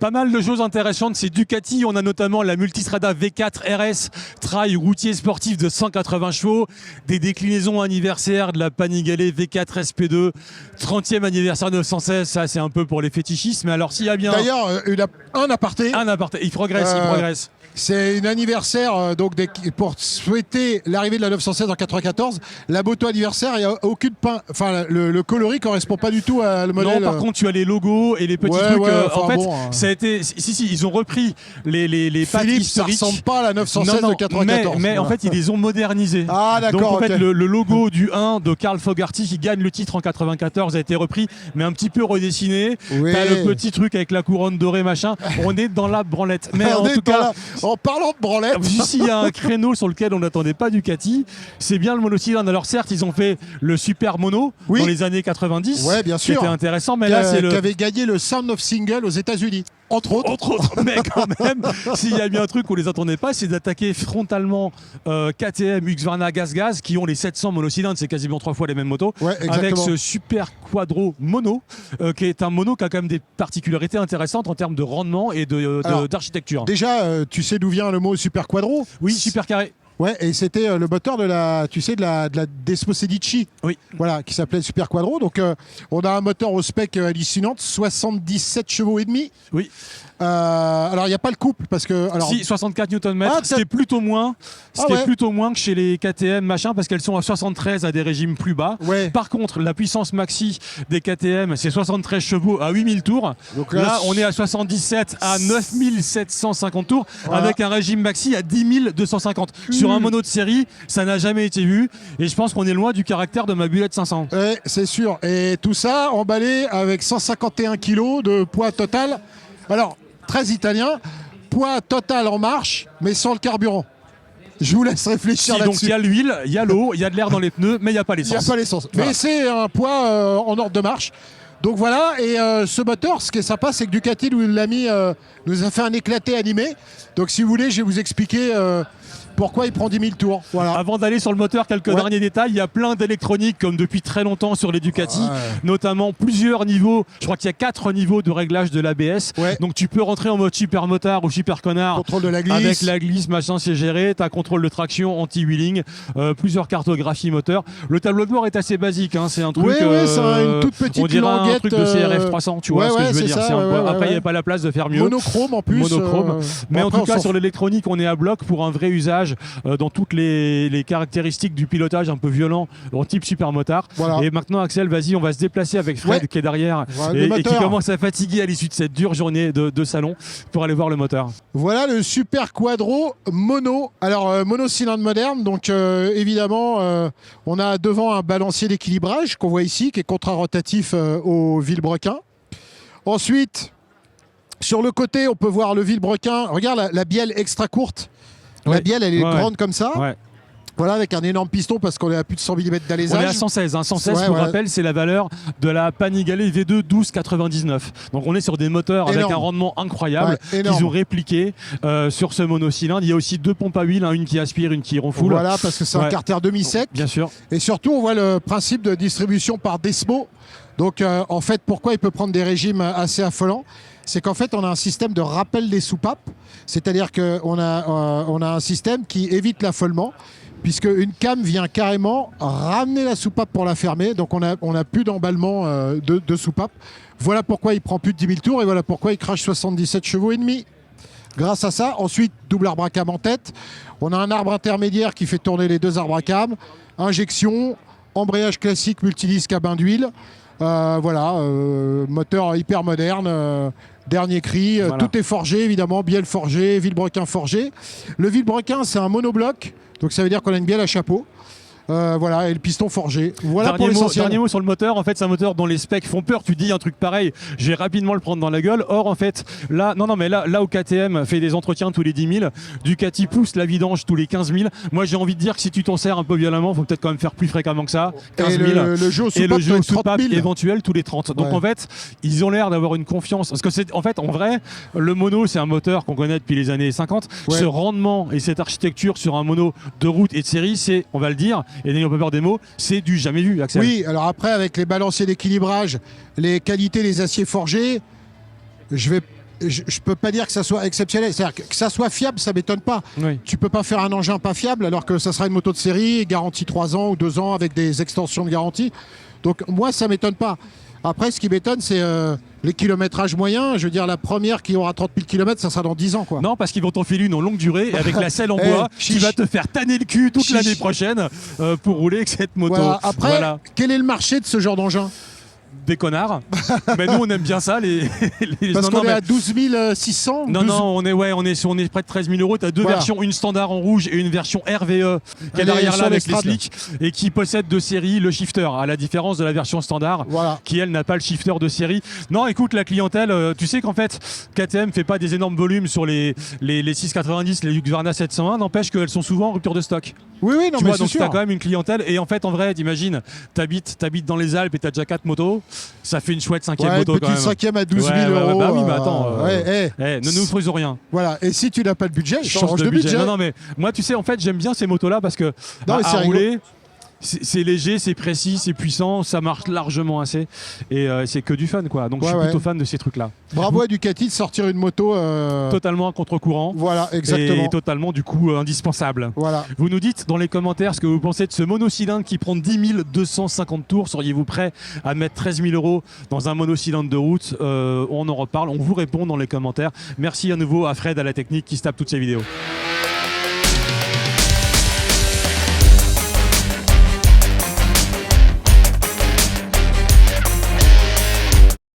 Pas mal de choses intéressantes, c'est Ducati. On a notamment la Multistrada V4 RS, trail routier sportif de 180 chevaux, des déclinaisons anniversaires de la Panigale V4 SP2, 30e anniversaire 916, ça c'est un peu pour les fétichistes, mais alors s'il y a bien... D'ailleurs, un aparté. Il progresse. C'est un anniversaire pour souhaiter l'arrivée de la 916 en 94. La moto anniversaire, il n'y a aucune le coloris correspond pas du tout à le modèle. Non, par contre, tu as les logos et les petits trucs. En fait, ça a été. Si, ils ont repris les pattes historiques. Ça ressemble pas à la 916 de 94. Mais en fait, ils les ont modernisés. Ah, d'accord. Donc, en fait, le logo du 1 de Carl Fogarty qui gagne le titre en 94 a été repris, mais un petit peu redessiné. Oui. T'as le petit truc avec la couronne dorée, machin. On est dans la branlette. Mais en tout cas. En parlant de branlette, s'il y a un créneau sur lequel on n'attendait pas Ducati, c'est bien le monocylindre. Alors certes, ils ont fait le super mono dans les années 90. Ouais, bien sûr. C'était intéressant, mais là c'est qui avait gagné le Sound of Single aux États-Unis. Entre autres. Mais quand même, s'il y a bien un truc qu'on les attendait pas, c'est d'attaquer frontalement KTM, Husqvarna, Gaz, qui ont les 700 monocylindres, c'est quasiment 3 fois les mêmes motos, avec ce super quadro mono, qui est un mono qui a quand même des particularités intéressantes en termes de rendement et d'architecture. Déjà, tu sais d'où vient le mot super quadro? Oui, super carré. Ouais, et c'était le moteur de la Desmo Sedici, voilà, qui s'appelait Super Quadro. Donc, on a un moteur au spec hallucinante, 77 chevaux et demi. Oui. Alors, il n'y a pas le couple parce que. Alors... Si, 64 Nm, c'était plutôt moins. Plutôt moins que chez les KTM, parce qu'elles sont à 73 à des régimes plus bas. Ouais. Par contre, la puissance maxi des KTM, c'est 73 chevaux à 8000 tours. Donc là, on est à 77 à 9750 tours, avec un régime maxi à 10 250. Sur un mono de série, ça n'a jamais été vu. Et je pense qu'on est loin du caractère de ma Bullet 500. Ouais, c'est sûr. Et tout ça emballé avec 151 kg de poids total. Alors, très italien, poids total en marche, mais sans le carburant. Je vous laisse réfléchir là-dessus. Donc il y a l'huile, il y a l'eau, il y a de l'air dans les pneus, mais il n'y a pas l'essence. Il n'y a pas l'essence. Voilà. Mais c'est un poids en ordre de marche. Donc voilà, et ce moteur, ce qui est sympa, c'est que Ducati nous a fait un éclaté animé. Donc si vous voulez, je vais vous expliquer pourquoi il prend 10 000 tours. Voilà. Avant d'aller sur le moteur, quelques derniers détails. Il y a plein d'électronique, comme depuis très longtemps sur les Ducati, notamment plusieurs niveaux. Je crois qu'il y a 4 niveaux de réglage de l'ABS. Donc tu peux rentrer en mode super motard ou super connard. Contrôle de la glisse. Avec la glisse, machin, c'est géré. Tu as contrôle de traction, anti-wheeling, plusieurs cartographies moteur. Le tableau de bord est assez basique. C'est un truc. C'est une toute petite on dirait languette, un truc de CRF 300. Tu vois ce que je veux dire. Après, il n'y a pas la place de faire mieux. Monochrome en plus. Mais en tout cas, sur l'électronique, on est à bloc pour un vrai usage dans toutes les caractéristiques du pilotage un peu violent en type super motard. Et maintenant, Axel, vas-y, on va se déplacer avec Fred qui est derrière et qui commence à fatiguer à l'issue de cette dure journée de salon pour aller voir le moteur. Voilà le Super Quadro mono. Alors, monocylindre moderne. Donc, évidemment, on a devant un balancier d'équilibrage qu'on voit ici, qui est contrarotatif au vilebrequin. Ensuite, sur le côté, on peut voir le vilebrequin. Regarde la bielle extra courte. La bielle, elle est grande comme ça. Voilà, avec un énorme piston parce qu'on est à plus de 100 mm d'alésage. On est à 116. 116, pour rappel, c'est la valeur de la Panigale V2 1299. Donc on est sur des moteurs avec un rendement incroyable qu'ils ont répliqué sur ce monocylindre. Il y a aussi 2 pompes à huile, une qui aspire, une qui refoule. Voilà, parce que c'est un carter demi-sec. Bien sûr. Et surtout, on voit le principe de distribution par Desmo. Donc en fait, pourquoi il peut prendre des régimes assez affolants ? C'est qu'en fait, on a un système de rappel des soupapes. C'est-à-dire qu'on a un système qui évite l'affolement, puisque une cam vient carrément ramener la soupape pour la fermer. Donc on a plus d'emballement de soupape. Voilà pourquoi il prend plus de 10 000 tours et voilà pourquoi il crache 77 chevaux et demi. Grâce à ça, ensuite, double arbre à cam en tête. On a un arbre intermédiaire qui fait tourner les 2 arbres à cam. Injection, embrayage classique, multidisque à bain d'huile. Moteur hyper moderne. Dernier cri, tout est forgé évidemment, bielle forgée, vilebrequin forgé. Le vilebrequin, c'est un monobloc, donc ça veut dire qu'on a une bielle à chapeau. Et le piston forgé. Voilà pour l'essentiel. Dernier mot sur le moteur. En fait, c'est un moteur dont les specs font peur. Tu dis un truc pareil, je vais rapidement le prendre dans la gueule. Or, en fait, là où KTM fait des entretiens tous les 10 000, Ducati pousse la vidange tous les 15 000. Moi, j'ai envie de dire que si tu t'en sers un peu violemment, il faut peut-être quand même faire plus fréquemment que ça. 15 000. Et le jeu au soupape éventuel tous les 30. Donc, en fait, ils ont l'air d'avoir une confiance. Parce que en vrai, le mono, c'est un moteur qu'on connaît depuis les années 50. Ce rendement et cette architecture sur un mono de route et de série, c'est, on va le dire, et n'ayons pas peur des mots, c'est du jamais vu, Axel. Oui, alors après, avec les balanciers d'équilibrage, les qualités des aciers forgés, je peux pas dire que ça soit exceptionnel. C'est-à-dire que ça soit fiable, ça m'étonne pas. Oui. Tu peux pas faire un engin pas fiable alors que ça sera une moto de série, garantie 3 ans ou 2 ans avec des extensions de garantie. Donc moi, ça m'étonne pas. Après, ce qui m'étonne, c'est les kilométrages moyens. Je veux dire, la première qui aura 30 000 km, ça sera dans 10 ans, quoi. Non, parce qu'ils vont t'en filer une en longue durée et avec la selle en bois, tu vas te faire tanner le cul toute l'année prochaine pour rouler avec cette moto. Voilà. Après, quel est le marché de ce genre d'engin ? Des connards. Mais nous, on aime bien ça. Parce qu'on est à 12 600. Non, 12... non, on est près de 13 000 euros. Tu as deux versions, une standard en rouge et une version RVE qui est derrière là avec les slicks et qui possède de série le shifter, à la différence de la version standard qui, elle, n'a pas le shifter de série. Non, écoute, la clientèle, tu sais qu'en fait, KTM fait pas des énormes volumes sur les 690, les Husqvarna 701, n'empêche qu'elles sont souvent en rupture de stock. Oui, non, tu mais vois, donc tu as quand même une clientèle. Et en fait, en vrai, t'imagines, t'habites dans les Alpes et t'as déjà 4 motos. Ça fait une chouette 5e moto quand même. Une 5e à 12 000 euros. Bah oui, mais attends. Ne nous faisons rien. Voilà. Et si tu n'as pas de budget, change de budget. Non, mais moi, tu sais, en fait, j'aime bien ces motos-là parce que à rouler, c'est léger, c'est précis, c'est puissant, ça marche largement assez. Et c'est que du fun, quoi. Donc je suis plutôt fan de ces trucs-là. Bravo à Ducati de sortir une moto totalement à contre-courant. Voilà, exactement. Et totalement, du coup, indispensable. Voilà. Vous nous dites dans les commentaires ce que vous pensez de ce monocylindre qui prend 10 250 tours. Seriez-vous prêt à mettre 13 000 euros dans un monocylindre de route? On en reparle, on vous répond dans les commentaires. Merci à nouveau à Fred à la technique qui se tape toutes ces vidéos.